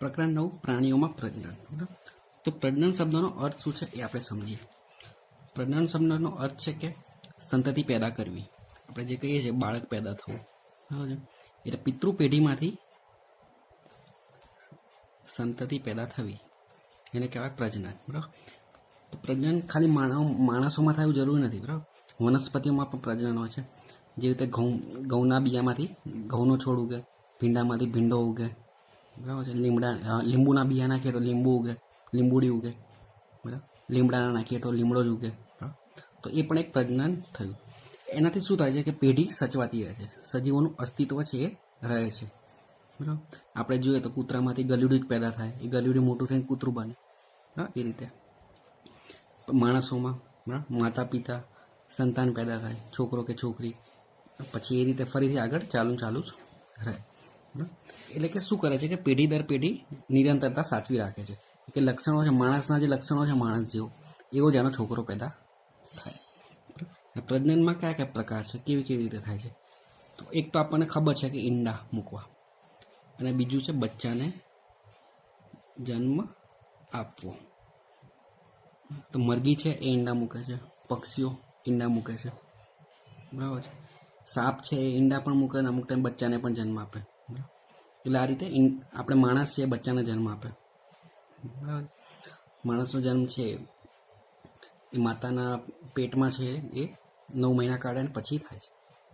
પ્રકરણ 9 પ્રાણીઓમાં પ્રજનન. તો પ્રજનન શબ્દનો અર્થ શું છે એ આપણે સમજીએ. પ્રજનન શબ્દનો અર્થ છે કે સંતતિ પેદા કરવી. આપણે જે કહીએ છીએ બાળક પેદા થવું, બરાબર છે. એટલે પિતૃ પેઢીમાંથી સંતતિ પેદા થવી એને કહેવાય પ્રજનન. બરાબર. તો પ્રજનન ખાલી માણસોમાં થવું જરૂરી નથી. બરાબર. વનસ્પતિઓમાં પણ પ્રજનન હોય છે. જે રીતે ઘઉંના બિયામાંથી ઘઉંનો છોડ ઉગે, ભીંડામાંથી ભીંડો ઉગે, બરાબર છે. લીંબુના બિયા નાખીએ તો લીંબુ ઉગે, લીંબુડી ઉગે, બરાબર. લીમડાના નાખીએ તો લીમડો જ ઉગે, બરાબર. તો એ પણ એક પ્રજનન થયું. એનાથી શું થાય છે કે પેઢી સચવાતી રહે છે, સજીવોનું અસ્તિત્વ છે એ રહે છે, બરાબર. આપણે જોઈએ તો કૂતરામાંથી ગલુડી જ પેદા થાય, એ ગલુડી મોટું થઈને કૂતરું બને, બરાબર. એ રીતે માણસોમાં બરાબર માતા પિતા સંતાન પેદા થાય, છોકરો કે છોકરી, પછી એ રીતે ફરીથી આગળ ચાલુ જ રહે. એટલે કે શું કરે છે કે પેઢી દર પેઢી નિરંતરતા સાચવી રાખે છે. કે લક્ષણો છે માણસના, જે લક્ષણો છે માણસ જેવો, એવો જ એનો છોકરો પેદા થાય. પ્રજનનમાં કયા કયા પ્રકાર છે, કેવી રીતે થાય છે? તો એક તો આપણને ખબર છે કે ઈંડા મૂકવા, અને બીજું છે બચ્ચાને જન્મ આપવો. તો મરઘી છે એ ઈંડા મૂકે છે, પક્ષીઓ ઈંડા મૂકે છે, બરાબર છે. સાપ છે એ ઈંડા પણ મૂકે અને અમુક ટાઈમ બચ્ચાને પણ જન્મ આપે. એટલે આ રીતે આપણે માણસ છે એ બચ્ચાને જન્મ આપે, બરાબર. માણસનો જન્મ છે એ માતાના પેટમાં છે એ 9 મહિના કાઢે અને પછી થાય છે,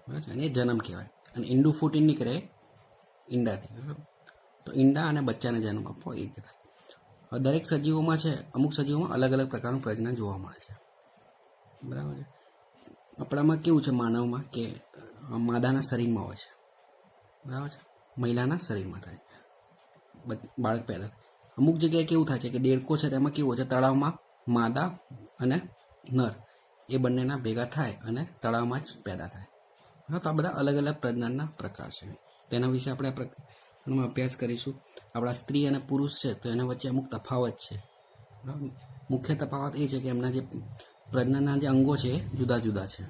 બરાબર છે. અને એ જન્મ કહેવાય. અને ઈંડું ફૂટીને નીકળે ઈંડાથી, બરાબર. તો ઈંડા અને બચ્ચાને જન્મ આપવો એ રીતે થાય. દરેક સજીવોમાં છે, અમુક સજીવોમાં અલગ અલગ પ્રકારનું પ્રજનન જોવા મળે છે, બરાબર છે. આપણામાં કેવું છે, માનવમાં કે માદાના શરીરમાં હોય છે, બરાબર છે. મહિલાના શરીરમાં થાય બાળક પેદા. અમુક જગ્યાએ કેવું થાય છે કે દેડકો છે તેમાં કેવું હોય છે, તળાવમાં માદા અને નર એ બંનેના ભેગા થાય અને તળાવમાં જ પેદા થાય. તો આ બધા અલગ અલગ પ્રજનનના પ્રકાર છે. તેના વિશે આપણે અભ્યાસ કરીશું. આપણા સ્ત્રી અને પુરુષ છે તો એના વચ્ચે અમુક તફાવત છે, બરાબર. મુખ્ય તફાવત એ છે કે એમના જે પ્રજનનના જે અંગો છે એ જુદા જુદા છે,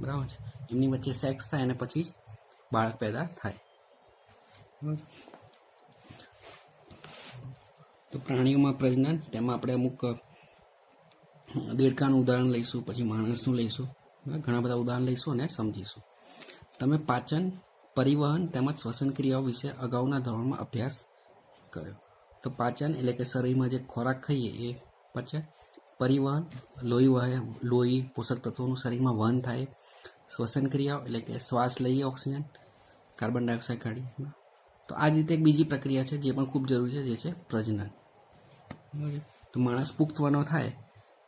બરાબર છે. એમની વચ્ચે સેક્સ થાય અને પછી જ બાળક પેદા થાય. તો પ્રાણીઓમાં પ્રજનન, તેમાં આપણે અમુક દેડકાનું ઉદાહરણ લઈશું, પછી માણસનું લઈશું, ઘણા બધા ઉદાહરણ લઈશું અને સમજીશું. તમે પાચન, પરિવહન તેમજ શ્વસન ક્રિયાઓ વિશે અગાઉના ધોરણમાં અભ્યાસ કર્યો. તો પાચન એટલે કે શરીરમાં જે ખોરાક ખાઈએ એ પચે. પરિવહન, લોહી વહે, લોહી પોષક તત્વોનું શરીરમાં વહન થાય. શ્વસન ક્રિયાઓ એટલે કે શ્વાસ લઈએ, ઓક્સિજન, કાર્બન ડાયોક્સાઇડ કાઢીએ. તો આ જ રીતે એક બીજી પ્રક્રિયા છે જે પણ ખૂબ જરૂરી છે, જે છે પ્રજનન. તો માણસ પુખ્ત વનો થાય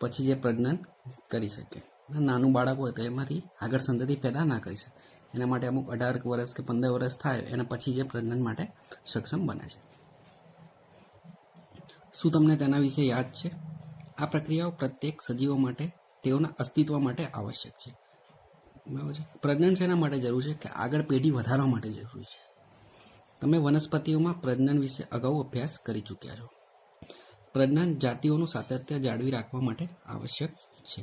પછી જે પ્રજનન કરી શકે. નાનું બાળક હોય તો એમાંથી આગળ સંતતિ પેદા ના કરી શકે. એના માટે અમુક 18 વર્ષ કે 15 વર્ષ થાય એના પછી જે પ્રજનન માટે સક્ષમ બને છે. શું તમને તેના વિશે યાદ છે? આ પ્રક્રિયાઓ પ્રત્યેક સજીવો માટે તેઓના અસ્તિત્વ માટે આવશ્યક છે, બરાબર છે. પ્રજનન શેના માટે જરૂર છે કે આગળ પેઢી વધારવા માટે જરૂરી છે. તમે વનસ્પતિઓમાં પ્રજનન વિશે અગાઉ અભ્યાસ કરી ચૂક્યા છો. પ્રજનન જાતિઓનું સાતત્ય જાળવી રાખવા માટે આવશ્યક છે.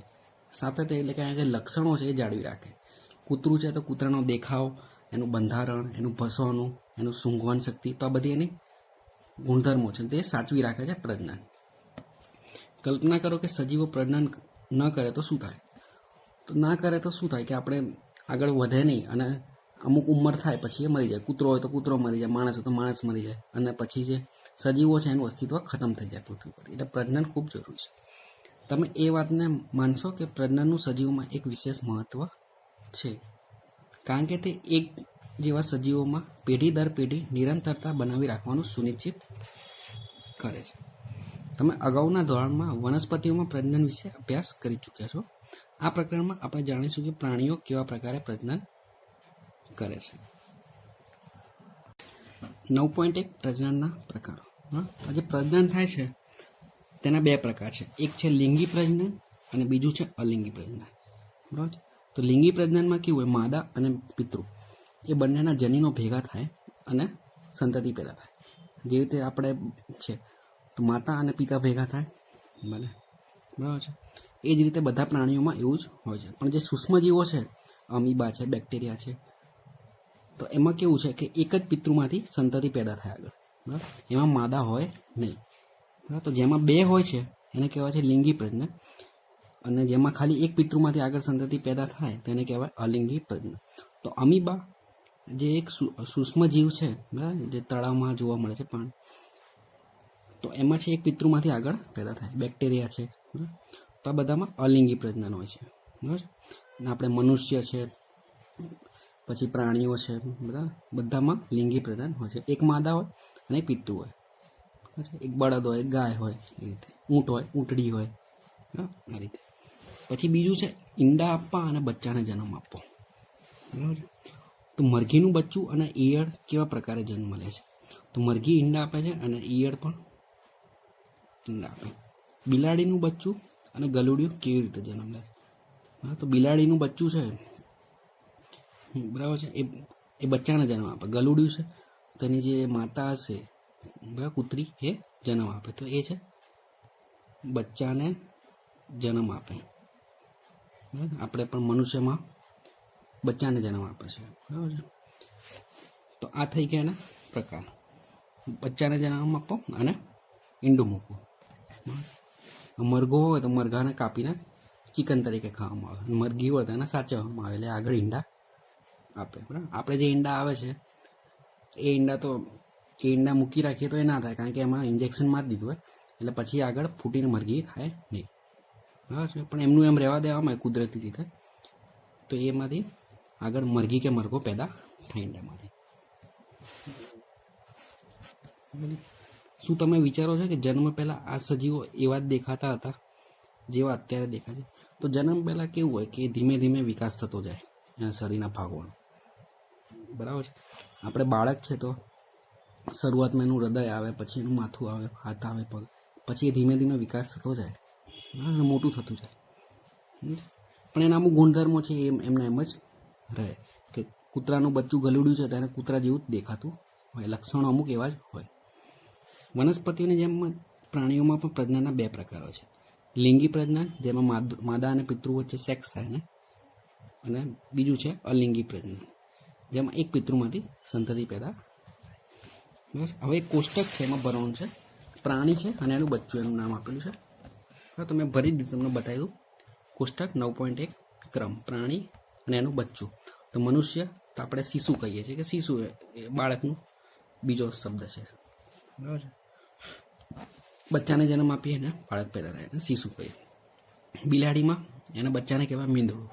સાતત્ય એટલે કે લક્ષણો છે એ જાળવી રાખે. કૂતરું છે તો કૂતરાનો દેખાવ, એનું બંધારણ, એનું ભસવાનું, એનું સૂંઘવાની શક્તિ, તો આ બધી એની ગુણધર્મો છે તે સાચવી રાખે છે પ્રજનન. કલ્પના કરો કે સજીવો પ્રજનન ન કરે તો શું થાય? તો ના કરે તો શું થાય કે આપણે આગળ વધે નહીં અને અમુક ઉંમર થાય પછી એ મરી જાય. કૂતરો હોય તો કૂતરો મરી જાય, માણસ હોય તો માણસ મરી જાય, અને પછી જે સજીવો છે એનું અસ્તિત્વ ખતમ થઈ જાય પૃથ્વી પર. એટલે પ્રજનન ખૂબ જરૂરી છે. તમે એ વાતને માનશો કે પ્રજનનનું સજીવોમાં એક વિશેષ મહત્વ છે, કારણ કે તે એક જેવા સજીવોમાં પેઢી દર પેઢી નિરંતરતા બનાવી રાખવાનું સુનિશ્ચિત કરે છે. તમે અગાઉના ધોરણમાં વનસ્પતિઓમાં પ્રજનન વિશે અભ્યાસ કરી ચૂક્યા છો. આ પ્રકરણમાં આપણે જાણીશું કે પ્રાણીઓ કેવા પ્રકારે પ્રજનન કરે છે. 9.1 પ્રજનનના પ્રકારો. જે પ્રજનન થાય છે તેના 2 પ્રકાર છે. એક છે લિંગી પ્રજનન અને બીજું છે અલિંગી પ્રજનન, બરાબર. તો લિંગી પ્રજનનમાં કેવું હોય, માદા અને પિતૃ એ બંનેના જનીનો ભેગા થાય અને સંતતિ પેદા થાય. જે રીતે આપણે છે તો માતા અને પિતા ભેગા થાય, બને, બરાબર છે. એ જ રીતે બધા પ્રાણીઓમાં એવું જ હોય છે. પણ જે સૂક્ષ્મજીવો છે, અમીબા છે, બેક્ટેરિયા છે, તો એમાં કેવું છે કે એક જ પિતૃમાંથી સંતતિ પેદા થાય આગળ, બરાબર, એમાં માદા હોય નહીં. બરાબર, તો જેમાં બે હોય છે એને કહેવાય છે લિંગી પ્રજનન, અને જેમાં ખાલી એક પિતૃમાંથી આગળ સંતતિ પેદા થાય તેને કહેવાય અલિંગી પ્રજનન. તો અમીબા જે એક સૂક્ષ્મ જીવ છે, બરાબર, જે તળાવમાં જોવા મળે છે પણ, તો એમાં છે એક પિતૃમાંથી આગળ પેદા થાય, બેક્ટેરિયા છે, બરાબર. તો આ બધામાં અલિંગી પ્રજનન હોય છે, બરાબર. અને આપણે મનુષ્ય છે, પછી પ્રાણીઓ છે, બધામાં લિંગી પ્રજનન હોય છે. એક માદા હોય અને એક પિતૃ હોય, એક બળદ હોય, એક ગાય હોય, એ રીતે ઊંટ હોય, ઊંટડી હોય, આ રીતે. પછી બીજું છે ઈંડા આપવા અને બચ્ચાને જન્મ આપવો, બરાબર. તો મરઘીનું બચ્ચું અને ઈયળ કેવા પ્રકારે જન્મ લે છે? તો મરઘી ઈંડા આપે છે અને ઈયળ પણ ઈંડા આપે. બિલાડીનું બચ્ચું અને ગલુડિયું કેવી રીતે જન્મ લે છે? હા, તો બિલાડીનું બચ્ચું છે, બરાબર છે, એ બચ્ચાને જન્મ આપે. ગલુડિયું છે તો એની જે માતા હશે, બરાબર, કૂતરી, એ જન્મ આપે. તો એ છે બચ્ચાને જન્મ આપે, બરાબર. આપણે પણ મનુષ્યમાં બચ્ચાને જન્મ આપે છે, બરાબર છે. તો આ થઈ ગયા એના પ્રકાર: બચ્ચાને જન્મ આપવો અને ઈંડું મૂકવું. મરઘો હોય તો મરઘાને કાપીને ચિકન તરીકે ખાવામાં આવે, મરઘી હોય તો એને સાચવવામાં આવે, એટલે આગળ ઈંડા આપે, બરાબર. આપણે જે ઈંડા આવે છે એ ઈંડા મૂકી રાખીએ તો એ ના થાય, કારણ કે એમાં ઇન્જેક્શન મારી દીધું હોય, એટલે પછી આગળ ફૂટીને મરઘી થાય નહીં, બરાબર છે. પણ એમનું એમ રહેવા દેવામાં આવે કુદરતી રીતે, તો એમાંથી આગળ મરઘી કે મરઘો પેદા થાય ઈંડામાંથી. શું તમે વિચારો છો કે જન્મ પહેલાં આ સજીવો એવા જ દેખાતા હતા જેવા અત્યારે દેખાય છે? તો જન્મ પહેલાં કેવું હોય કે ધીમે ધીમે વિકાસ થતો જાય એના શરીરના ભાગોનો, બરાબર છે. આપણે બાળક છે તો શરૂઆતમાં એનું હૃદય આવે, પછી એનું માથું આવે, હાથ આવે, પગ, પછી એ ધીમે ધીમે વિકાસ થતો જાય, બરાબર, મોટું થતું જાય. પણ એના અમુક ગુણધર્મો છે એમને એમ જ રહે, કે કૂતરાનું બચ્ચું ગલુડ્યું છે તો એને કૂતરા જેવું જ દેખાતું હોય, લક્ષણો અમુક એવા જ હોય. વનસ્પતિઓની જેમ પ્રાણીઓમાં પણ પ્રજનનના બે પ્રકારો છે: લિંગી પ્રજનન, જેમાં માદા અને પિતૃ વચ્ચે સેક્સ થાય ને, અને બીજું છે અલિંગી પ્રજનન, જેમાં એક પિતૃમાંથી સંતતિ પેદા. બસ, હવે એક કોષ્ટક છે એમાં ભરવાનું છે પ્રાણી છે અને એનું બચ્ચું, એનું નામ આપેલું છે. હા, તો મેં ભરી દીધું, તમને બતાવી દઉં. કોષ્ટક 9.1 ક્રમ, પ્રાણી અને એનું બચ્ચું. તો મનુષ્ય, તો આપણે શિશુ કહીએ છીએ, કે શિશુ એ બાળકનું બીજો શબ્દ છે, બરાબર છે. બચ્ચાને જન્મ આપીએ ને બાળક પેદા થાય એને શિશુ કહીએ. બિલાડીમાં એના બચ્ચાને કહેવાય મીંદડું,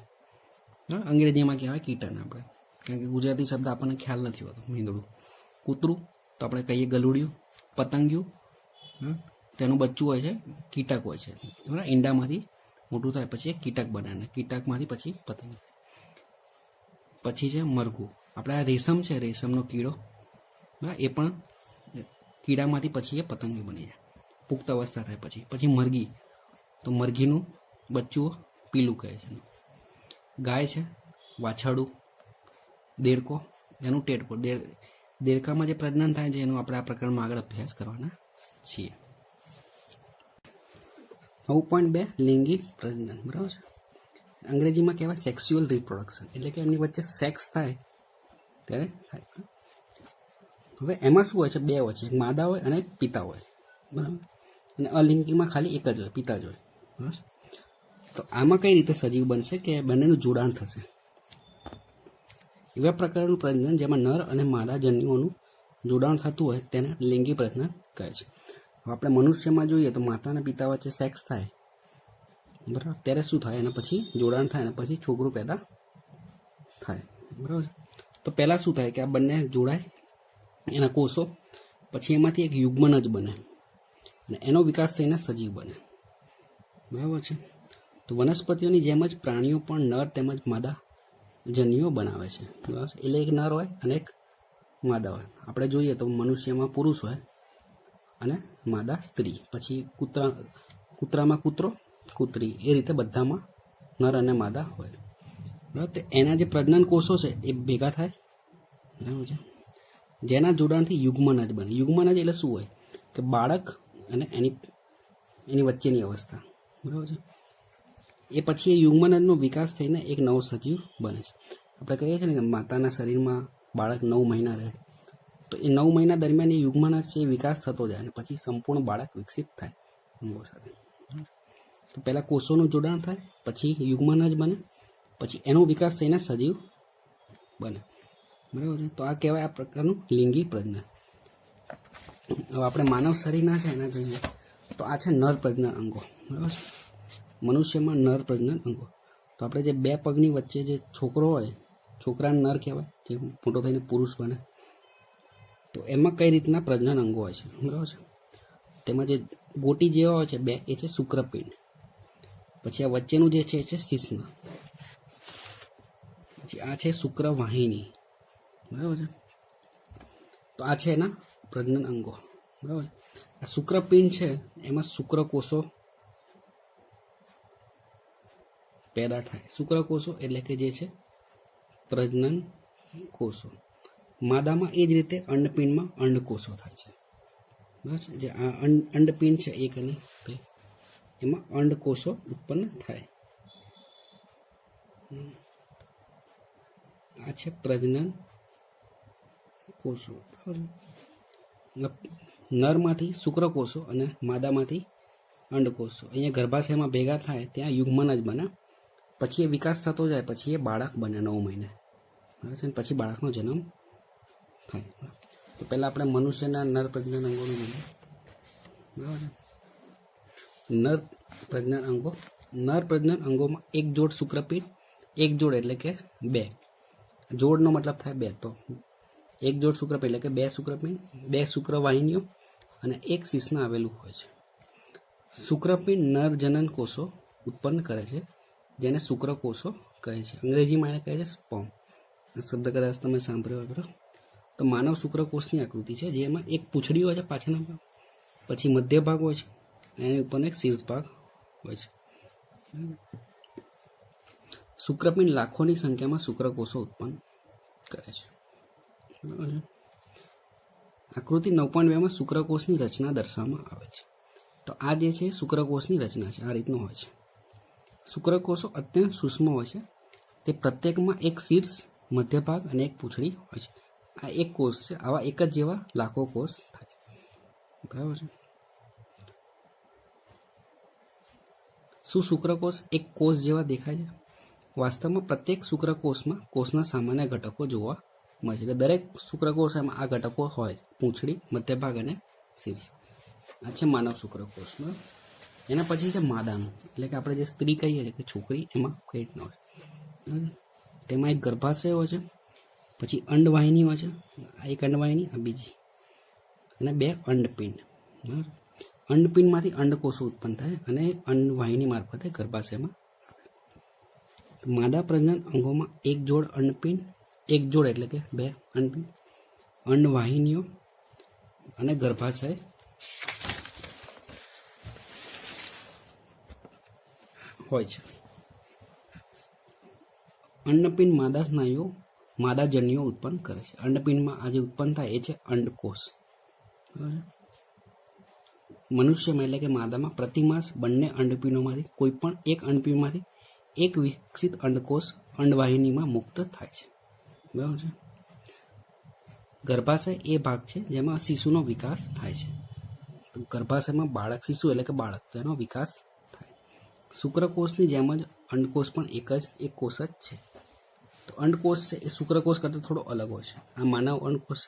અંગ્રેજીમાં કહેવાય કીટન, આપણે કારણ કે ગુજરાતી શબ્દ આપણને ખ્યાલ નથી હોતો. મીંદડું. કૂતરું તો આપણે કહીએ ગલુડિયું. પતંગિયું, તેનું બચ્ચું હોય છે, કીટક હોય છે, બરાબર. ઈંડામાંથી મોટું થાય પછી એક કીટક બને, અને કીટકમાંથી પછી પતંગ. પછી છે મરઘું, આપણે આ રેશમ છે, રેશમનો કીડો, બરાબર, એ પણ કીડામાંથી પછી એ પતંગિયું બની જાય, પુખ્ત અવસ્થા થાય પછી મરઘી, તો મરઘીનું બચ્ચું પીલું કહે છે. ગાય છે, વાછરડું. દેડકો, એનું ટેડકો. દેડકામાં જે પ્રજનન થાય છે એનું આપણે આ પ્રકરણમાં આગળ અભ્યાસ કરવાના છીએ. 9.2 લિંગી પ્રજનન, બરાબર છે. અંગ્રેજીમાં કહેવાય સેક્સ્યુઅલ રિપ્રોડક્શન, એટલે કે એમની વચ્ચે સેક્સ થાય ત્યારે થાય. હવે એમાં શું હોય છે? બે હોય છે, એક માદા હોય અને એક પિતા હોય, બરાબર. અને અલિંગીમાં ખાલી એક જ હોય, પિતા જ હોય, બરાબર. તો આમાં કઈ રીતે સજીવ બનશે કે બંનેનું જોડાણ થશે? એવા પ્રકારનું પ્રજનન જેમાં નર અને માદા જન્યુઓનું જોડાણ થતું હોય તેને લિંગી પ્રજનન કહે છે. હવે આપણે મનુષ્યમાં જોઈએ તો માતા અને પિતા વચ્ચે સેક્સ થાય, બરાબર, ત્યારે શું થાય? અને પછી જોડાણ થાય અને પછી છોકરું પેદા થાય, બરાબર. તો પહેલાં શું થાય કે આ બંને જોડાય, એના કોષો, પછી એમાંથી એક યુગ્મન જ બને અને એનો વિકાસ થઈને સજીવ બને, બરાબર છે. તો વનસ્પતિઓની જેમ જ પ્રાણીઓ પણ નર તેમજ માદા જન્યુઓ બનાવે છે, બરાબર. એટલે એક નર હોય અને એક માદા હોય. આપણે જોઈએ તો મનુષ્યમાં પુરુષ હોય અને માદા સ્ત્રી, પછી કૂતરામાં કૂતરો, કૂતરી, એ રીતે બધામાં નર અને માદા હોય, બરાબર. તો એના જે પ્રજનન કોષો છે એ ભેગા થાય, બરાબર છે, જેના જોડાણથી યુગ્મન જ બને. યુગ્મન જ એટલે શું હોય કે બાળક અને એની વચ્ચેની અવસ્થા, બરાબર છે. એ પછી એ યુગ્મનનો વિકાસ થઈને એક નવો સજીવ બને છે. આપણે કહીએ છીએ ને કે માતાના શરીરમાં બાળક 9 મહિના રહે, તો એ 9 મહિના દરમિયાન એ યુગ્મન જ છે, વિકાસ થતો જાય અને પછી સંપૂર્ણ બાળક વિકસિત થાય અંગો સાથે. તો પહેલાં કોષોનું જોડાણ થાય, પછી યુગ્મન જ બને, પછી એનો વિકાસ થઈને સજીવ બને. બરાબર છે. તો આ કહેવાય આ પ્રકારનું લિંગી પ્રજનન. હવે આપણે માનવ શરીરના છે એના જોઈએ તો આ છે નર પ્રજનન અંગો. બરાબર છે. મનુષ્યમાં નર પ્રજનન અંગો. તો આપણે જે બે પગની વચ્ચે જે છોકરો હોય, છોકરાને નર કહેવાય, જે મોટો થઈને પુરુષ બને. તો એમાં કઈ રીતના પ્રજનન અંગો હોય છે, બરાબર છે. તેમાં જે ગોટી જેવા હોય છે બે, એ છે શુક્રપિંડ. પછી આ વચ્ચેનું જે છે એ છે શિશ્ન. પછી આ છે શુક્રવાહિની. બરાબર છે. તો આ છે એના પ્રજનન અંગો. બરાબર. આ શુક્રપિંડ છે એમાં શુક્રકોષો પેદા થાય. શુક્રકોષો એટલે કે જે છે પ્રજનન કોષો. માદામાં એ જ રીતે અંડપિંડમાં અંડકોષો થાય છે. બરાબર છે. જે આ અંડપિંડ છે એક અને બે, એમાં અંડકોષો ઉત્પન્ન થાય. આ છે પ્રજનન કોષો. નરમાંથી શુક્રકોષો અને માદામાંથી અંડકોષો અહીંયા ગર્ભાશયમાં ભેગા થાય, ત્યાં યુગ્મન જ બને. પછી એ વિકાસ થતો જાય, પછી એ બાળક બને 9 મહિને. બરાબર છે. પછી બાળકનો જન્મ થાય. તો પહેલાં આપણે મનુષ્યના નર પ્રજનન અંગોનું જોઈએ. બરાબર છે. નર પ્રજનન અંગો. નર પ્રજનન અંગોમાં એક જોડ શુક્રપિંડ, એક જોડ એટલે કે બે. જોડનો મતલબ થાય બે. તો એક જોડ શુક્રપિંડ એટલે કે બે શુક્રપિંડ, બે શુક્રવાહિનીઓ અને એક શિશ્ન આવેલું હોય છે. શુક્રપિંડ નર જનન કોષો ઉત્પન્ન કરે છે, જેને શુક્રકોષો કહે છે. અંગ્રેજીમાં એને કહે છે સ્પર્મ. શબ્દ કદાચ તમે સાંભળ્યો હોય. બરાબર. તો માનવ શુક્રકોષની આકૃતિ છે, જેમાં એક પૂંછડી હોય છે પાછળના ભાગ, પછી મધ્ય ભાગ હોય છે, એની ઉપર એક શીર્ષ ભાગ હોય છે. શુક્રપિંડ લાખોની સંખ્યામાં શુક્રકોષો ઉત્પન્ન કરે છે. બરાબર છે. આકૃતિ 9.2માં શુક્રકોષની રચના દર્શાવવામાં આવે છે. તો આ જે છે શુક્રકોષની રચના છે, આ રીતનું હોય છે. શુક્રકોષો અત્યંત સૂક્ષ્મ હોય છે. તે પ્રત્યેકમાં એક શીર્ષ, મધ્ય ભાગ અને એક પૂંછડી હોય છે. આ એક કોષ છે. આવા એક જ જેવા લાખો કોષ થાય છે. બરાબર છે. શું શુક્રકોષ એક કોષ જેવા દેખાય છે? વાસ્તવમાં પ્રત્યેક શુક્રકોષમાં કોષના સામાન્ય ઘટકો જોવા મળે છે. એટલે દરેક શુક્રકોષ એમાં આ ઘટકો હોય, પૂંછડી, મધ્ય ભાગ અને શીર્ષ. આ છે માનવ શુક્રકોષ. એના પછી છે માદાનું, એટલે કે આપણે જે સ્ત્રી કહીએ છીએ કે છોકરી, એમાં કઈ રીતના હોય. તેમાં એક ગર્ભાશય હોય છે, પછી અંડવાહિની હોય છે. આ એક અંડવાહિની, આ બીજી, અને બે અંડપિંડ. બરાબર. અંડપિંડમાંથી અંડકોષો ઉત્પન્ન થાય અને અંડવાહિની મારફતે ગર્ભાશયમાં આવે. માદા પ્રજનન અંગોમાં એક જોડ અંડપિંડ, એક જોડ એટલે કે બે અંડપિંડ, અંડવાહિનીઓ અને ગર્ભાશય હોય છે. અંડપિંડ માદા સ્નાયુઓ, માદા જન્યુઓ ઉત્પન્ન કરે છે. અંડપિંડમાં આ જે ઉત્પન્ન થાય એ છે અંડકોષ. બરાબર. મનુષ્યમાં એટલે કે માદામાં પ્રતિમાસ બંને અંડપિંડોમાંથી કોઈ પણ એક અંડપિંડમાંથી એક વિકસિત અંડકોષ અંડવાહિનીમાં મુક્ત થાય છે. બરાબર છે. ગર્ભાશય એ ભાગ છે જેમાં શિશુનો વિકાસ થાય છે. તો ગર્ભાશયમાં બાળક, શિશુ એટલે કે બાળક, તેનો વિકાસ થાય. શુક્રકોષની જેમ જ અંડકોષ પણ એક કોષ જ છે. તો અંડકોષ છે એ શુક્રકોષ કરતાં થોડો અલગ હોય છે. આ માનવ અંડકોષ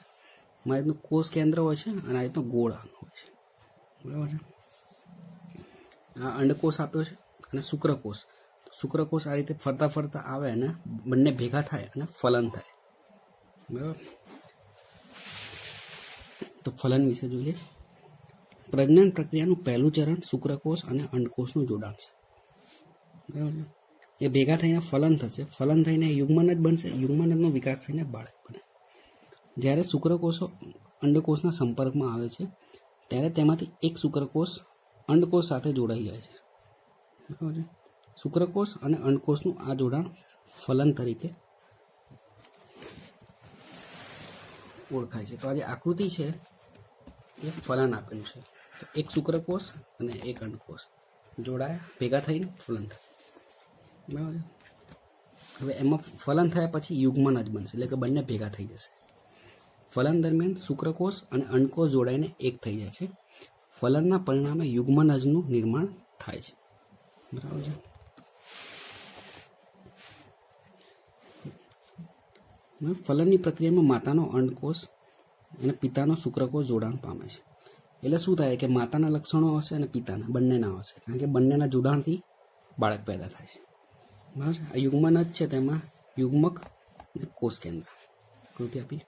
આ રીતનું કોષ કેન્દ્ર હોય છે અને આ રીતનો ગોળ હોય છે. બરાબર છે. આ અંડકોષ આપ્યો છે અને શુક્રકોષ. શુક્રકોષ આ રીતે ફરતા ફરતા આવે અને બંને ભેગા થાય અને ફલન થાય. બરાબર. તો ફલન વિશે જોઈએ. પ્રજનન પ્રક્રિયાનું પહેલું ચરણ શુક્રકોષ અને અંડકોષનું જોડાણ છે. બરાબર છે. એ ભેગા થઈને ફલન થશે, ફલન થઈને યુગ્મન જ બનશે, યુગ્મનનો વિકાસ થઈને બાળક બને. જ્યારે શુક્રકોષો અંડકોષના સંપર્કમાં આવે છે ત્યારે તેમાંથી એક શુક્રકોષ અંડકોષ સાથે જોડાઈ જાય છે. બરાબર છે. શુક્રકોષ અને અંડકોષનું આ જોડાણ ફલન તરીકે ઓળખાય છે. તો આ જે આકૃતિ છે એ ફલન આપેલું છે. એક શુક્રકોષ અને એક અંડકોષ જોડાયા, ભેગા થઈને ફલન થાય. બરાબર. હવે એમાં ફલન થયા પછી યુગ્મન જ બનશે, એટલે કે બંને ભેગા થઈ જશે. ફલન દરમિયાન શુક્રકોષ અને અંડકોષ જોડાઈને એક થઈ જાય છે. ફલનના પરિણામે યુગ્મનજનું નિર્માણ થાય છે. બરાબર છે. ફલનની પ્રક્રિયામાં માતાનો અંડકોષ અને પિતાનો શુક્રકોષ જોડાણ પામે છે. એટલે શું થાય કે માતાના લક્ષણો હશે અને પિતાના બંનેના હશે, કારણ કે બંનેના જોડાણથી બાળક પેદા થાય છે. બરાબર છે. આ યુગ્મનજ છે તેમાં યુગ્મક અને કોષ કેન્દ્ર કૃતિ આપી.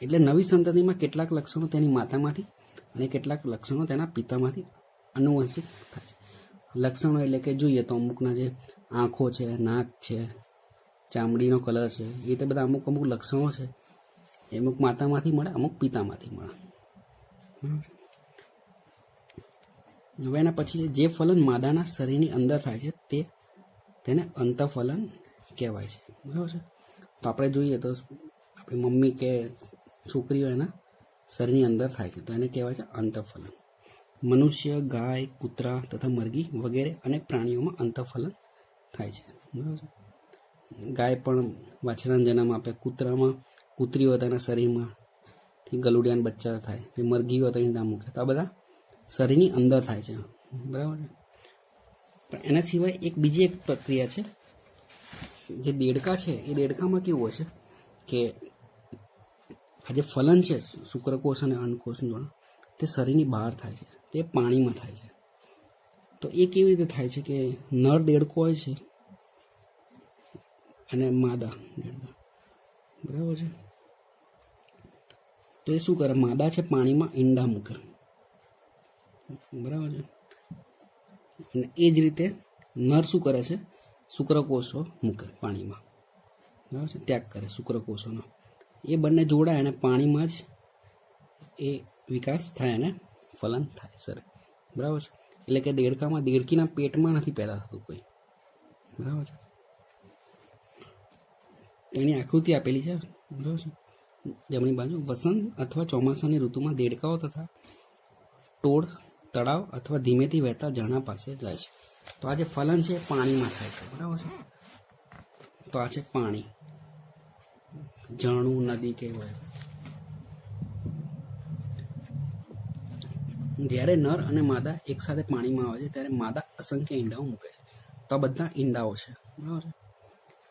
એટલે નવી સંતતિમાં કેટલાક લક્ષણો તેની માતામાંથી અને કેટલાક લક્ષણો તેના પિતામાંથી આનુવંશિક થાય છે. લક્ષણો એટલે કે જોઈએ તો અમુકના જે આંખો છે, નાક છે, ચામડીનો કલર છે, એ રીતે બધા અમુક લક્ષણો છે એ અમુક માતામાંથી મળે, અમુક પિતામાંથી મળે. હવે એના પછી જે ફલન માદાના શરીરની અંદર થાય છે તેને અંતઃફલન કહેવાય છે. બરાબર છે. તો આપણે જોઈએ તો આપણી મમ્મી કે છોકરીઓ એના શરીરની અંદર થાય છે તો એને કહેવાય છે અંતઃફલન. મનુષ્ય, ગાય, કૂતરા તથા મરઘી વગેરે અનેક પ્રાણીઓમાં અંતઃફલન થાય છે. બરાબર છે. ગાય પણ વાછરાને જન્મ આપે, કૂતરામાં કૂતરી હોય તેના શરીરમાંથી ગલુડિયાના બચ્ચા થાય, તે મરઘી હોય તો ઈંડા મૂકે. તો આ બધા શરીરની અંદર થાય છે. બરાબર છે. પણ એના સિવાય બીજી એક પ્રક્રિયા છે, જે દેડકા છે એ દેડકામાં કેવું હોય છે કે આ જે ફલન છે શુક્રકોષ અને અંડકોષનું જોડાણ તે શરીરની બહાર થાય છે, તે પાણીમાં થાય છે. તો એ કેવી રીતે થાય છે કે નર દેડકો હોય છે અને માદા દેડકા, બરાબર છે. તો એ શું કરે, માદા છે પાણીમાં ઈંડા મૂકે, બરાબર છે. અને એ જ રીતે નર શું કરે છે, શુક્રકોષો મૂકે પાણીમાં, બરાબર છે, ત્યાગ કરે શુક્રકોષોનો. એ બંને જોડાય અને પાણીમાં જ એ વિકાસ થાય અને ફલન થાય સર, બરાબર છે. એટલે કે દેડકામાં દેડકીના પેટમાં નથી પેદા થતું કોઈ, બરાબર છે. એની આકૃતિ આપેલી છે, બરાબર છે, જમણી બાજુ. વસંત અથવા ચોમાસાની ઋતુમાં દેડકાઓ તથા ટોળ તળાવ અથવા ધીમેથી વહેતા ઝરણા પાસે જાય છે. તો આ જે ફલન છે એ પાણીમાં થાય છે, બરાબર છે. તો આ છે પાણી, ઝરણું, નદી કે હોય. જ્યારે નર અને માદા એક સાથે પાણીમાં આવે છે ત્યારે માદા અસંખ્ય ઈંડાઓ મૂકે છે. તો આ બધા ઈંડાઓ છે, બરાબર છે.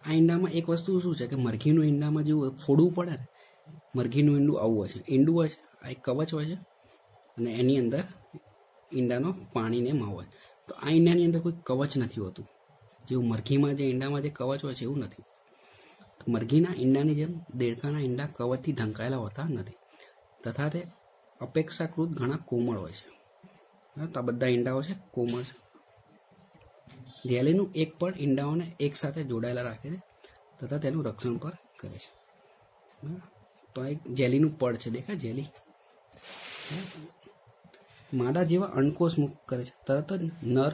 આ ઈંડામાં એક વસ્તુ શું છે કે મરઘીનું ઈંડામાં જેવું ફોડવું પડે ને, મરઘીનું ઈંડું આવું હોય છે. ઈંડું હોય છે, આ એક કવચ હોય છે અને એની અંદર ઈંડાનો પાણીને માવ હોય. તો આ ઈંડાની અંદર કોઈ કવચ નથી હોતું, જેવું મરઘીમાં જે ઈંડામાં જે કવચ હોય છે એવું નથી. તો મરઘીના ઈંડાની જેમ દેડકાના ઈંડા કવચથી ઢંકાયેલા હોતા નથી તથા તે અપેક્ષાકૃત ઘણા કોમળ હોય છે. તો આ બધા ઈંડાઓ છે કોમળ. જેલીનું એક પડ ઈંડાઓને એક સાથે જોડાયેલા રાખે છે તથા તેનું રક્ષણ પણ કરે છે. તો આ એક જેલીનું પડ છે, દેખાય જેલી. માદા જેવા અંડકોષ મુક્ત કરે છે, તરત જ નર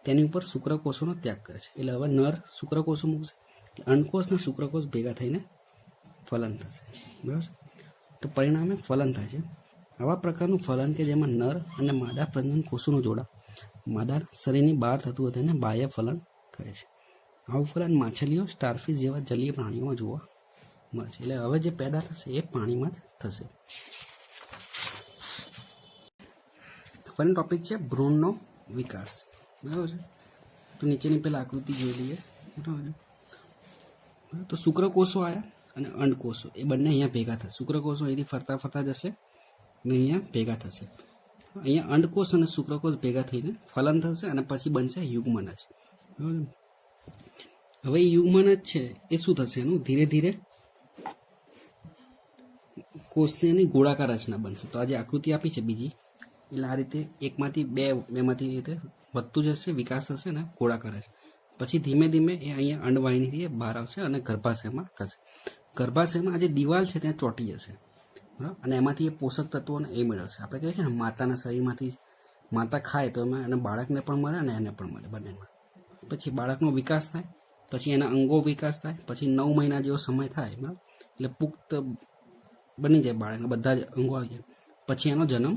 તેની ઉપર શુક્રકોષોનો ત્યાગ કરે છે. એટલે હવે નર શુક્રકોષો મૂકશે, અંડકોષના શુક્રકોષ ભેગા થઈને ફલન થશે, બરાબર. તો પરિણામે ફલન થાય છે. આવા પ્રકારનું ફલન કે જેમાં નર અને માદા પ્રજનન કોષોનું જોડાણ માદાના શરીરની બહાર થતું હોય તેને બાહ્ય ફલન કહે છે. આવું ફલન માછલીઓ, સ્ટારફિશ જેવા જલીય પ્રાણીઓમાં જોવા મળે છે. એટલે હવે જે પેદા થશે એ પાણીમાં જ થશે. ફરી ટોપિક છે ભ્રૂણનો વિકાસ, બરાબર છે. તો નીચેની પહેલા આકૃતિ જોઈ લઈએ, બરાબર છે. તો શુક્રકોષો આવ્યા અને અંડકોષો એ બંને અહીંયા ભેગા થશે. શુક્રકોષો અહીંથી ફરતા ફરતા જશે અને અહીંયા ભેગા થશે. અહીંયા અંડકોષ અને શુક્રકોષ ભેગા થઈને ફલન થશે અને પછી બનશે યુગ્મનજ. હવે યુગ્મનજ છે એ શું થશે, એનું ધીરે ધીરે કોષની એની ગોળાકાર રચના બનશે. તો આ જે આકૃતિ આપી છે બીજી, એટલે આ રીતે એકમાંથી બેમાંથી રીતે વધતું જશે, વિકાસ થશે ને ગોળાકાર હશે. પછી ધીમે ધીમે એ અહીંયા અંડવાહિનીથી બહાર આવશે અને ગર્ભાશયમાં થશે. ગર્ભાશયમાં આ જે દિવાલ છે ત્યાં ચોંટી જશે, બરાબર. અને એમાંથી એ પોષક તત્વોને એ મેળવશે. આપણે કહીએ છીએ ને માતાના શરીરમાંથી માતા ખાય તો એમાં એને બાળકને પણ મળે અને એને પણ મળે, બંનેમાં. પછી બાળકનો વિકાસ થાય, પછી એના અંગો વિકાસ થાય, પછી 9 મહિના જેવો સમય થાય, બરાબર. એટલે પુખ્ત બની જાય બાળકના બધા જ અંગો આવી જાય, પછી એનો જન્મ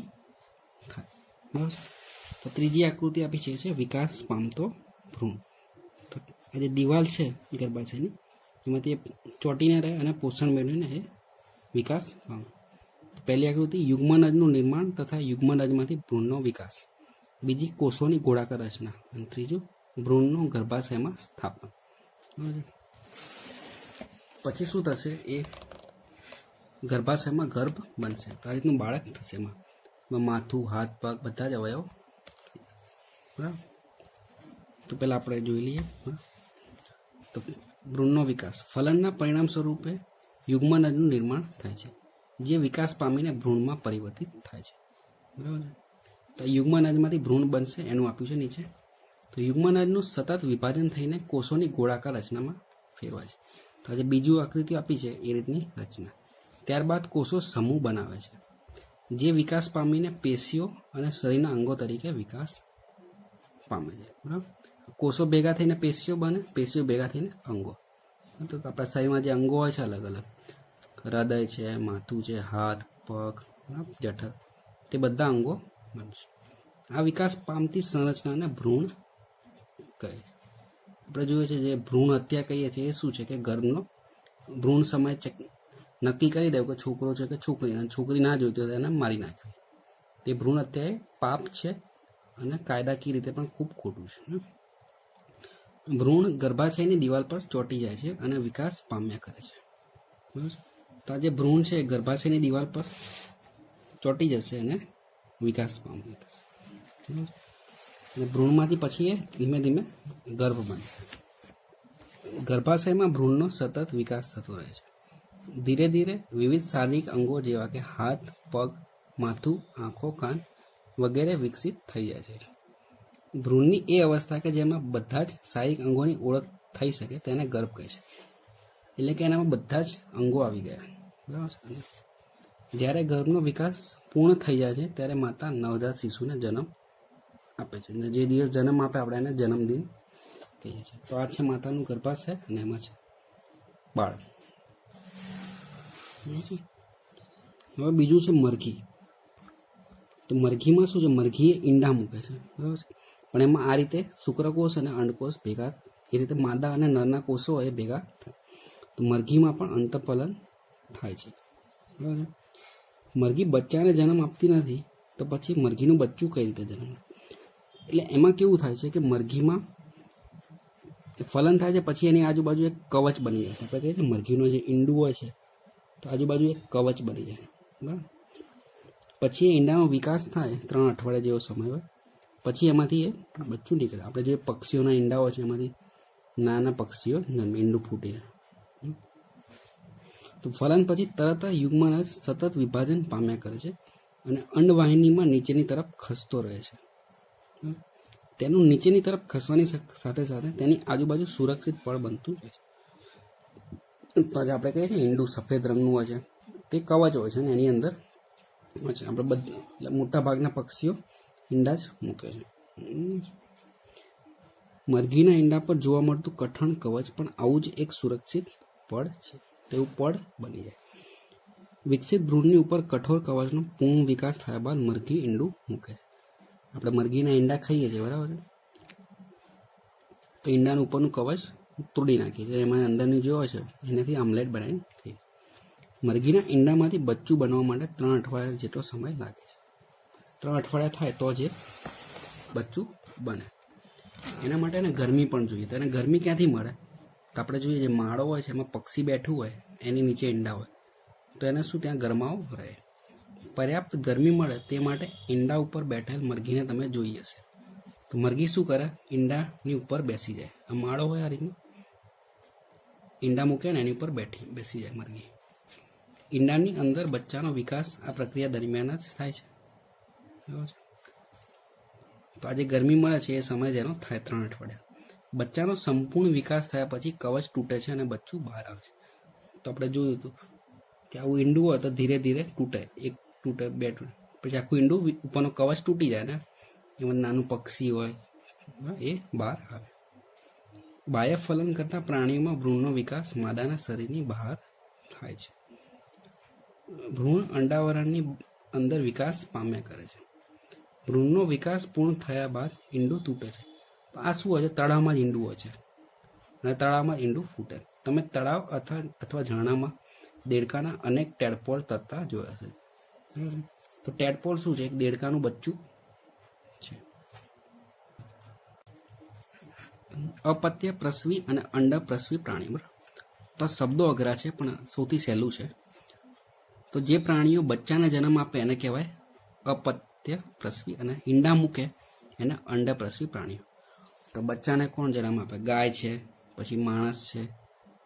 થાય, બરાબર. તો ત્રીજી આકૃતિ આપી છે વિકાસ પામતો ભ્રૂણ. તો આ જે દિવાલ છે ગર્ભાશયની એમાંથી ચોંટીને રહે અને પોષણ મેળવીને એ વિકાસ પામે. પહેલી આકૃતિ યુગ્મનજનું નિર્માણ તથા યુગ્મનજમાંથી ભ્રૂણનો વિકાસ. બીજી કોષોની ગોળાકાર રચના. અને ત્રીજું ભ્રૂણનું ગર્ભાશયમાં સ્થાપન. પછી શું થશે? એ ગર્ભાશયમાં ગર્ભ બનશે. તો આ રીતનું બાળક થશે. એમાં માથું, હાથ, પગ બધા જ અવયવ. બરાબર. તો પહેલાં આપણે જોઈ લઈએ. તો ભ્રૂણનો વિકાસ. ફલનના પરિણામ સ્વરૂપે યુગ્મનજનું નિર્માણ થાય છે, જે વિકાસ પામીને ભ્રૂણમાં પરિવર્તિત થાય છે. બરાબર. તો યુગ્મનજમાંથી ભ્રૂણ બનશે એનું આપ્યું છે નીચે. તો યુગ્મનજનું સતત વિભાજન થઈને કોષોની ગોળાકાર રચનામાં ફેરવાય છે. તો આજે બીજું આકૃતિ આપી છે એ રીતની રચના. ત્યારબાદ કોષો સમૂહ બનાવે છે, જે વિકાસ પામીને પેશીઓ અને શરીરના અંગો તરીકે વિકાસ પામે છે. બરાબર. કોષો ભેગા થઈને પેશીઓ બને, પેશીઓ ભેગા થઈને અંગો. તો આપણા શરીરમાં જે અંગો હોય છે અલગ અલગ, હૃદય છે, માથું છે, હાથ, પગ, જઠર, તે બધા અંગો બનશે. આ વિકાસ પામતી સંરચનાને ભ્રૂણ કહે. આપણે જોઈએ છે જે ભ્રૂણ હત્યા કહીએ છીએ એ શું છે કે ગર્ભનો ભ્રૂણ સમય નક્કી કરી દેવું કે છોકરો છે કે છોકરી, અને છોકરી ના જોઈતી હોય તો એને મારી નાખવી. તે ભ્રૂણ હત્યા એ પાપ છે અને કાયદાકીય રીતે પણ ખૂબ ખોટું છે. ભ્રૂણ ગર્ભાશયની દિવાલ પર ચોંટી જાય છે અને વિકાસ પામ્યા કરે છે. બરાબર. તો આ જે ભ્રૂણ છે ગર્ભાશયની દિવાલ પર ચોંટી જશે અને વિકાસ પામ્યા કરશે. અને ભ્રૂણમાંથી પછી એ ધીમે ધીમે ગર્ભ બનશે. ગર્ભાશયમાં ભ્રૂણનો સતત વિકાસ થતો રહે છે. ધીરે ધીરે વિવિધ શારીરિક અંગો જેવા કે હાથ, પગ, માથું, આંખો, કાન વગેરે વિકસિત થઈ જાય છે. ભ્રૂણની એ અવસ્થા કે જેમાં બધા જ શારીરિક અંગોની ઓળખ થઈ શકે તેને ગર્ભ કહે છે. એટલે કે એનામાં બધા જ અંગો આવી ગયા. બરાબર છે. જ્યારે ગર્ભનો વિકાસ પૂર્ણ થઈ જાય છે ત્યારે માતા નવજાત શિશુને જન્મ આપે છે. અને જે દિવસ જન્મ આપે આપણે એને જન્મદિન કહીએ છીએ. તો આ છે માતાનું ગર્ભાશય અને એમાં છે બાળક. હવે બીજું છે મરઘી. તો મરઘીમાં શું છે? મરઘી એ ઈંડા મૂકે છે. બરાબર છે. પણ એમાં આ રીતે શુક્રકોષ અને અંડકોષ ભેગા, એ રીતે માદા અને નરના કોષો એ ભેગા થાય. તો મરઘીમાં પણ અંતઃફલન થાય છે. બરાબર છે. મરઘી બચ્ચાને જન્મ આપતી નથી, તો પછી મરઘીનું બચ્ચું કઈ રીતે જન્મ? એટલે એમાં કેવું થાય છે કે મરઘીમાં ફલન થાય છે, પછી એની આજુબાજુ એક કવચ બની જાય છે. આપણે કહીએ છીએ મરઘીનું જે ઈંડું હોય છે તો આજુબાજુ એક કવચ બની જાય. બરાબર. પછી એ ઈંડાનો વિકાસ થાય 3 અઠવાડિયા જેવો સમય હોય, પછી એમાંથી એ બચ્ચું નીકળે. આપણે જે પક્ષીઓના ઈંડા હોય છે એમાંથી નાના પક્ષીઓ જન્મે, ઈંડું ફૂટીને. તો ફલન પછી તરત યુગ્મનજ સતત વિભાજન પામ્યા કરે છે અને અંડવાહિનીમાં નીચેની તરફ ખસતો રહે છે. તેનું નીચેની તરફ ખસવાની સાથે સાથે તેની આજુબાજુ સુરક્ષિત પળ બનતું જાય છે. તો આજે આપણે કહીએ છીએ ઈંડું સફેદ રંગનું હોય છે, તે કવચ હોય છે અને એની અંદર હોય છે. આપણે બધા મોટા ભાગના પક્ષીઓ ઈંડા જ મૂકે છે. મરઘીના ઈંડા પર જોવા મળતું કઠણ કવચ પણ આવું જ એક સુરક્ષિત પડ છે. તેવું પડ બની જાય. વિકસિત ભ્રૂણની ઉપર કઠોર કવચનો પૂર્ણ વિકાસ થયા બાદ મરઘી ઈંડું મૂકે. આપણે મરઘીના ઈંડા ખાઈએ છીએ, બરાબર. તો ઈંડાનું ઉપરનું કવચ તોડી નાખીએ છીએ, એમાં અંદરની જે હોય છે એનાથી આમલેટ બનાવીને ખાઈએ. મરઘીના ઈંડામાંથી બચ્ચું બનવા માટે 3 અઠવાડિયા જેટલો સમય લાગે છે. 3 અઠવાડિયા થાય તો જ બચ્ચું બને. એના માટે એને ગરમી પણ જોઈએ. તો એને ગરમી ક્યાંથી મળે? તો આપણે જોઈએ જે માળો હોય છે એમાં પક્ષી બેઠું હોય, એની નીચે ઈંડા હોય, તો એને શું ત્યાં ગરમાવો રહે. પર્યાપ્ત ગરમી મળે તે માટે ઈંડા ઉપર બેઠેલ મરઘીને તમે જોઈ હશે. તો મરઘી શું કરે? ઈંડાની ઉપર બેસી જાય. આ માળો હોય, આ રીતનું ઈંડા મૂકે ને એની ઉપર બેસી જાય મરઘી. ઈંડાની અંદર બચ્ચાનો વિકાસ આ પ્રક્રિયા દરમિયાન જ થાય છે. બરાબર છે. તો આજે ગરમી મળે છે એ સમય જેનો થાય 3 અઠવાડિયા. બચ્ચાનો સંપૂર્ણ વિકાસ થયા પછી કવચ તૂટે છે અને બચ્ચું બહાર આવે છે. તો આપણે જોયું હતું કે આવું ઈંડું હોય તો ધીરે ધીરે તૂટે, 1 તૂટે, 2 તૂટે, પછી આખું ઈંડું ઉપરનો કવચ તૂટી જાય ને એમાં નાનું પક્ષી હોય એ બહાર આવે. બાહ્ય ફલન કરતા પ્રાણીઓમાં ભ્રૂણનો વિકાસ માદાના શરીરની બહાર થાય છે. ભ્રૂણ અંડાવરણની અંદર વિકાસ પામ્યા કરે છે. ભ્રૂણનો વિકાસ પૂર્ણ થયા બાદ ઈંડું તૂટે છે. તો આ શું હોય છે? તળાવમાં જ ઈંડું હોય છે અને તળાવમાં ઈંડું ફૂટે. તમે તળાવ અથવા ઝરણામાં દેડકાના અનેક ટેડપોલ તરતા જોયા છે. તો ટેડપોલ શું છે? એક દેડકાનું બચ્ચું છે. અપત્ય પ્રસવી અને અંડ પ્રસવી પ્રાણી. બરાબર, તો શબ્દો અઘરા છે પણ સૌથી સહેલું છે. તો જે પ્રાણીઓ બચ્ચાને જન્મ આપે એને કહેવાય અપત્ય પ્રસવી, અને ઈંડા મૂકે એને અંડ પ્રસવી પ્રાણીઓ. તો બચ્ચાને કોણ જન્મ આપે? ગાય છે, પછી માણસ છે,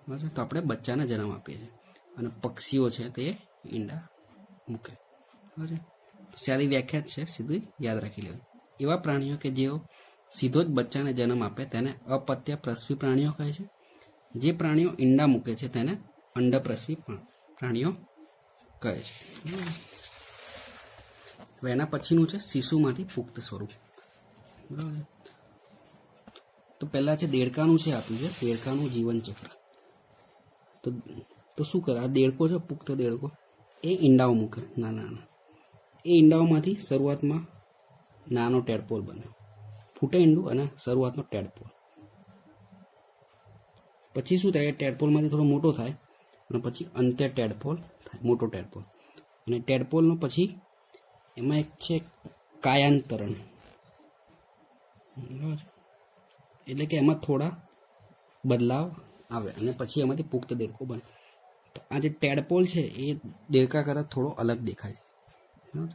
બરાબર. તો આપણે બચ્ચાને જન્મ આપીએ છીએ. અને પક્ષીઓ છે તે ઈંડા મૂકે. બરાબર, સારી વ્યાખ્યા છે, સીધી યાદ રાખી લેવી. એવા પ્રાણીઓ કે જેઓ સીધો જ બચ્ચાને જન્મ આપે તેને અપત્ય પ્રસવી પ્રાણીઓ કહે છે. જે પ્રાણીઓ ઈંડા મૂકે છે તેને અંડ પ્રસવી પ્રાણીઓ કહે છે. હવે એના પછીનું છે શિશુમાંથી પુખ્ત સ્વરૂપ. બરાબર, તો પહેલા છે દેડકાનું છે આપ્યું છે, દેડકાનું જીવન ચક્ર. તો શું કરે આ દેડકો છે, પુખ્ત દેડકો, એ ઈંડાઓ મૂકે નાના નાના. એ ઈંડાઓમાંથી શરૂઆતમાં નાનો ટેડપોલ બને, ફૂટે ઈંડું અને શરૂઆતનો ટેડપોલ. પછી શું થાય? ટેડપોલમાંથી થોડો મોટો થાય અને પછી અંતે ટેડપોલ થાય, મોટો ટેડપોલ. અને ટેડપોલનો પછી એમાં એક છે કાયાંતરણ. બરાબર, એટલે કે એમાં થોડા બદલાવ આવે અને પછી એમાંથી પુખ્ત દેડકો બને. તો આ જે ટેડપોલ છે એ દેડકા કરતાં થોડો અલગ દેખાય છે. બરાબર,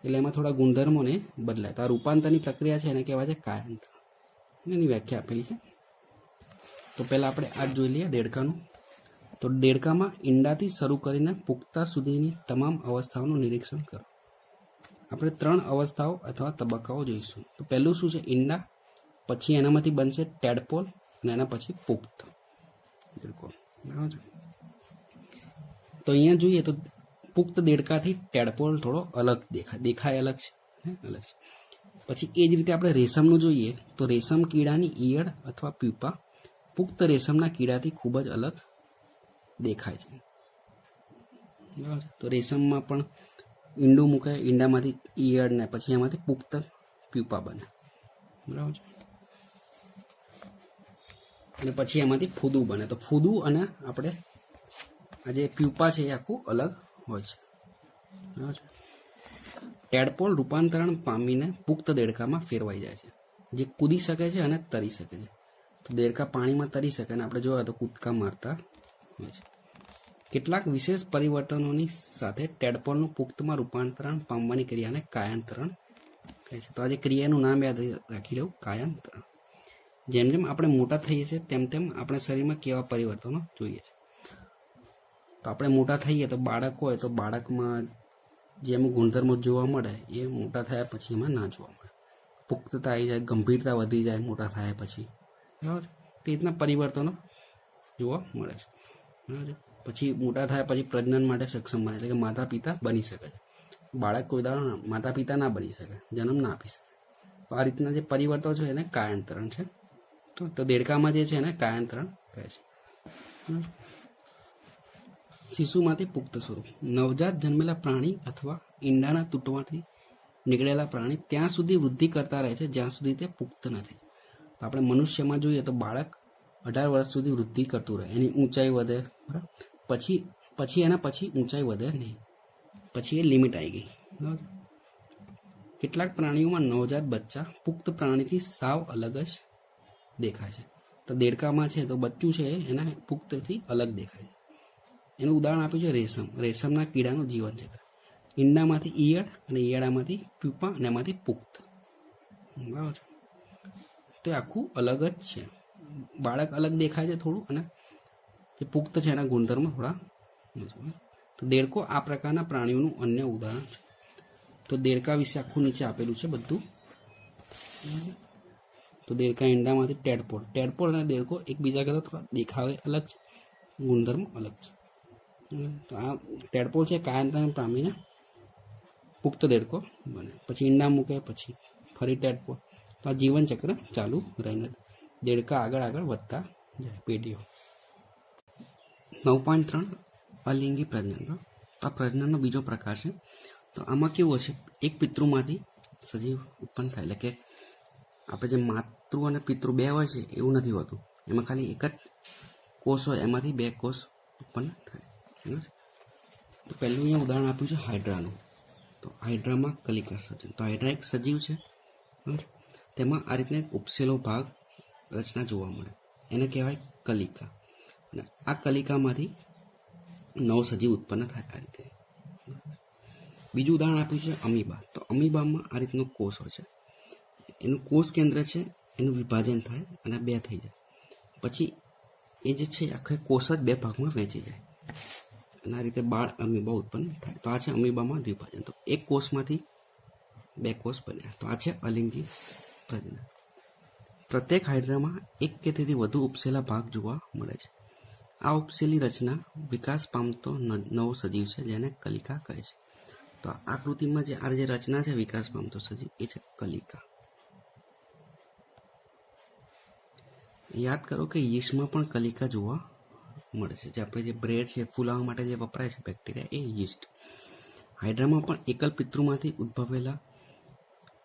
એટલે એમાં થોડા ગુણધર્મોને બદલાય. તો આ રૂપાંતરની પ્રક્રિયા છે એને કહેવાય છે કાયાંતરણ. એની વ્યાખ્યા આપેલી છે. તો પહેલાં આપણે આ જોઈ લઈએ દેડકાનું. તો દેડકામાં ઈંડાથી શરૂ કરીને પુખ્તા સુધીની તમામ અવસ્થાઓનું નિરીક્ષણ કરો. આપણે 3 અવસ્થાઓ અથવા તબક્કાઓ જોઈશું. તો પહેલું શું છે? ઈંડા, પછી એનામાંથી બનશે ટેડપોલ અને એના પછી પુખ્ત દેડકો. બરાબર, તો અહીંયા જોઈએ તો પુખ્ત દેડકાથી ટેડપોલ થોડો અલગ દેખાય અલગ છે, અલગ છે. પછી એ જ રીતે આપણે રેશમનું જોઈએ તો રેશમ કીડાની ઈયળ અથવા પ્યુપા પુખ્ત રેશમના કીડાથી ખૂબ જ અલગ દેખાય છે. બરાબર, તો રેશમમાં પણ ઈંડું મૂકે, ઈંડામાંથી ઈયળ ને પછી એમાંથી પુખ્ત પ્યુપા બને. બરાબર, અને પછી એમાંથી ફૂદું બને. તો ફૂદું અને આપણે આ જે પ્યુપા છે એ આખું અલગ હોય છે. બરાબર, ટેડપોલ રૂપાંતરણ પામીને પુખ્ત દેડકામાં ફેરવાઈ જાય છે, જે કૂદી શકે છે અને તરી શકે છે. તો દેડકા પાણીમાં તરી શકે અને આપણે જોયા તો કૂદકા મારતા હોય છે. કેટલાક વિશેષ પરિવર્તનોની સાથે ટેડપોલનું પુખ્તમાં રૂપાંતરણ પામવાની ક્રિયાને કાયાંતરણ કહે છે. તો આ જે ક્રિયાનું નામ યાદ રાખી લેવું, કાયાંતરણ. જેમ જેમ આપણે મોટા થઈએ છીએ તેમ તેમ આપણે શરીરમાં કેવા પરિવર્તનો જોઈએ છે. તો આપણે મોટા થઈએ તો બાળક હોય તો બાળકમાં જેમ ગુણધર્મો જોવા મળે એ મોટા થયા પછી એમાં ના જોવા મળે. પુખ્તતા આવી જાય, ગંભીરતા વધી જાય મોટા થયા પછી. બરાબર, તે રીતના પરિવર્તનો જોવા મળે છે. બરાબર, પછી મોટા થયા પછી પ્રજનન માટે સક્ષમ બને, એટલે કે માતા પિતા બની શકે છે. બાળક કોઈ દાડો માતા પિતા ના બની શકે, જન્મ ના આપી શકે. તો આ રીતના જે પરિવર્તનો છે એને કાયાંતરણ છે. તો દેડકામાં જે છે એને કાયાંતરણ કહે છે. શિશુમાંથી પુખ્ત સ્વરૂપ. નવજાત જન્મેલા પ્રાણી અથવા ઈંડાના તૂટવાથી નીકળેલા પ્રાણી ત્યાં સુધી વૃદ્ધિ કરતા રહે છે જ્યાં સુધી તે પુખ્ત નથી. તો આપણે મનુષ્યમાં જોઈએ તો બાળક 18 વર્ષ સુધી વૃદ્ધિ કરતું રહે, એની ઊંચાઈ વધે. બરાબર, પછી એના પછી ઊંચાઈ વધે નહીં, પછી એ લિમિટ આવી ગઈ. બરાબર, કેટલાક પ્રાણીઓમાં નવજાત બચ્ચા પુખ્ત પ્રાણીથી સાવ અલગ જ દેખાય છે. તો દેડકામાં છે તો બચ્ચું છે એના પુખ્તથી અલગ દેખાય છે. એનું ઉદાહરણ આપ્યું છે રેશમ. રેશમના કીડાનું જીવન ચક્ર. ઈંડામાંથી ઈયળ અને ઈયળામાંથી પ્યુપા અને એમાંથી પુખ્ત. બરાબર, તો આખું અલગ જ છે. બાળક અલગ દેખાય છે થોડું, અને જે પુખ્ત છે એના ગુણધર્મો થોડા. તો દેડકો આ પ્રકારના પ્રાણીઓનું અન્ય ઉદાહરણ છે. તો દેડકા વિશે આખું નીચે આપેલું છે બધું. તો દેડકા ઈંડામાંથી ટેડપોલ અને દેડકો એકબીજા કરતાં થોડા દેખાવે અલગ છે, ગુણધર્મ અલગ છે. તો આ ટેડપોલ છે કાયાંતરણ પામીને પુખ્ત દેડકો બને, પછી ઈંડા મૂકે, પછી ફરી ટેડપોલ. તો આ જીવન ચક્ર ચાલુ રહીને દેડકા આગળ વધતા જાય પેઢીઓ. 9.3 અલિંગી પ્રજનન. તો આ પ્રજનનનો બીજો પ્રકાર છે. તો આમાં કેવું હશે? એક પિતૃમાંથી સજીવ ઉત્પન્ન થાય, એટલે કે આપણે જે માતૃ અને પિતૃ 2 હોય છે એવું નથી હોતું. એમાં ખાલી એક જ કોષ હોય, એમાંથી 2 કોષ ઉત્પન્ન થાય. તો પહેલું અહીંયા ઉદાહરણ આપ્યું છે હાઇડ્રાનું. તો હાઇડ્રામાં કલિકા સર્જન. તો હાઇડ્રા એક સજીવ છે, બરાબર. તેમાં આ રીતના એક ઉપસેલો ભાગ રચના જોવા મળે, એને કહેવાય કલિકા. અને આ કલિકામાંથી નવ સજીવ ઉત્પન્ન થાય આ રીતે. બીજું ઉદાહરણ આપ્યું છે અમીબા. તો અમીબામાં આ રીતનો કોષ હોય છે, એનું કોષ કેન્દ્ર છે, એનું વિભાજન થાય અને બે થઈ જાય. પછી એ જે છે આખે કોષ જ બે ભાગમાં વહેંચી જાય અને આ રીતે બાળ અમીબા ઉત્પન્ન થાય. તો આ છે અમીબામાં દ્વિભાજન. તો એક કોષમાંથી બે કોષ બન્યા. તો આ છે અલિંગી પ્રજનન. પ્રત્યેક હાઇડ્રામાં એક કે તેથી વધુ ઉપસેલા ભાગ જોવા મળે છે. આ ઉપસેલી રચના વિકાસ પામતો નવો સજીવ છે, જેને કલિકા કહે છે. તો આ આકૃતિમાં જે આ જે રચના છે વિકાસ પામતો સજીવ, એ છે કલિકા. યાદ કરો કે યીસ્ટમાં પણ કલિકા જોવા મળે છે. જે આપણે જે બ્રેડ છે ફૂલાવવા માટે જે વપરાય છે બેક્ટેરિયા, એ યીસ્ટ. હાઇડ્રામાં પણ એકલ પિતૃમાંથી ઉદ્ભવેલા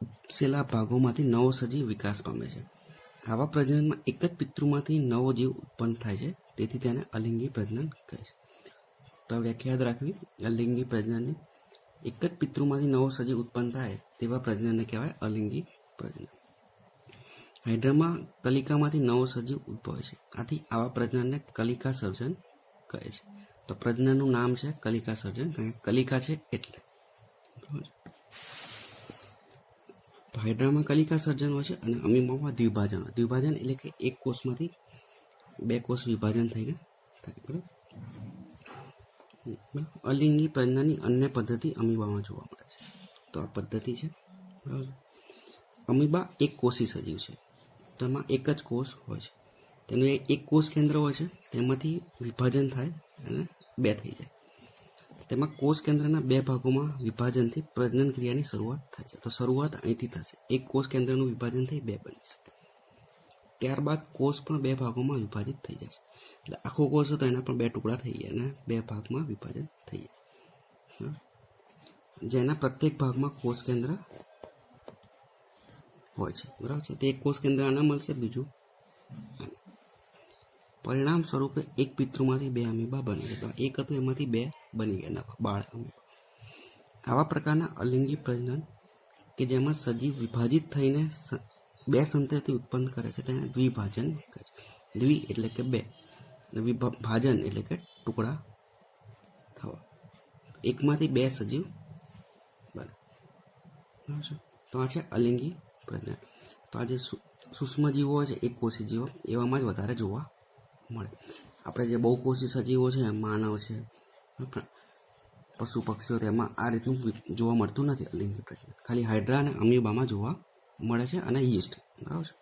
ઉપસેલા ભાગોમાંથી નવો સજીવ વિકાસ પામે છે. આવા પ્રજનનમાં એક જ પિતૃમાંથી નવો જીવ ઉત્પન્ન થાય છે, તેથી તેને અલિંગી પ્રજનન કહે છે. તો વ્યાખ્યા યાદ રાખવી અલિંગી પ્રજનનની. એક જ પિતૃમાંથી નવો સજીવ ઉત્પન્ન થાય તેવા પ્રજનનને કહેવાય અલિંગી પ્રજનન. હાઇડ્રામાં કલિકામાંથી નવો સજીવ ઉદ્ભવે છે, આથી આવા પ્રજનનને કલિકા સર્જન કહે છે. તો પ્રજનનનું નામ છે કલિકા સર્જન, કારણ કે કલિકા છે એટલે. તો હાઇડ્રામાં કલિકા સર્જન હોય છે અને અમીબામાં દ્વિભાજન. દ્વિભાજન એટલે કે એક કોષમાંથી બે કોષ વિભાજન થઈને થાય, બરાબર. અલિંગી પ્રજનનની અન્ય પદ્ધતિ અમીબામાં જોવા મળે છે. તો આ પદ્ધતિ છે, બરાબર. અમીબા એક કોષી સજીવ છે. તેમાં એક જ કોષ હોય છે, તેનું એક કોષ કેન્દ્ર હોય છે, તેમાંથી વિભાજન થાય અને બે થઈ જાય. તેમાં કોષ કેન્દ્રના બે ભાગોમાં વિભાજનથી પ્રજનન ક્રિયાની શરૂઆત થાય છે. તો શરૂઆત અહીંથી થશે, એક કોષ કેન્દ્રનું વિભાજન થઈ બે બની શકે. ત્યારબાદ કોષ પણ બે ભાગોમાં વિભાજિત થઈ જાય છે. એટલે આખો કોષ હતો એના પણ બે ટુકડા થઈ ગયા અને બે ભાગમાં વિભાજન થઈ જાય, જેના પ્રત્યેક ભાગમાં કોષ કેન્દ્ર હોય છે, બરાબર છે. તે એક કોષ કેન્દ્ર આને મળશે, બીજું આને. પરિણામ સ્વરૂપે એક પિતૃમાંથી બે અમીબા બને છે. તો એક હતું એમાંથી બે બની ગયા નવા બાળ અમીબા. આવા પ્રકારના અલિંગી પ્રજનન કે જેમાં સજીવ વિભાજિત થઈને બે સંતતિ ઉત્પન્ન કરે છે તેને દ્વિભાજન કહે છે. દ્વિ એટલે કે બે, અને વિભાજન એટલે કે ટુકડા થવા. એકમાંથી બે સજીવ બને. તો આ છે અલિંગી પ્રજનન. તો આ જે સૂક્ષ્મ જીવો હોય છે એક કોષી જીવો, એવામાં જ વધારે જોવા મળે. આપણે જે બહુકોષી સજીવો છે, માનવ છે, પશુ પક્ષીઓ, તેમાં આ રીતનું જોવા મળતું નથી અલિંગી પ્રજનન. ખાલી હાઇડ્રા અને અમીબામાં જોવા મળે છે, અને યીસ્ટ, બરાબર છે.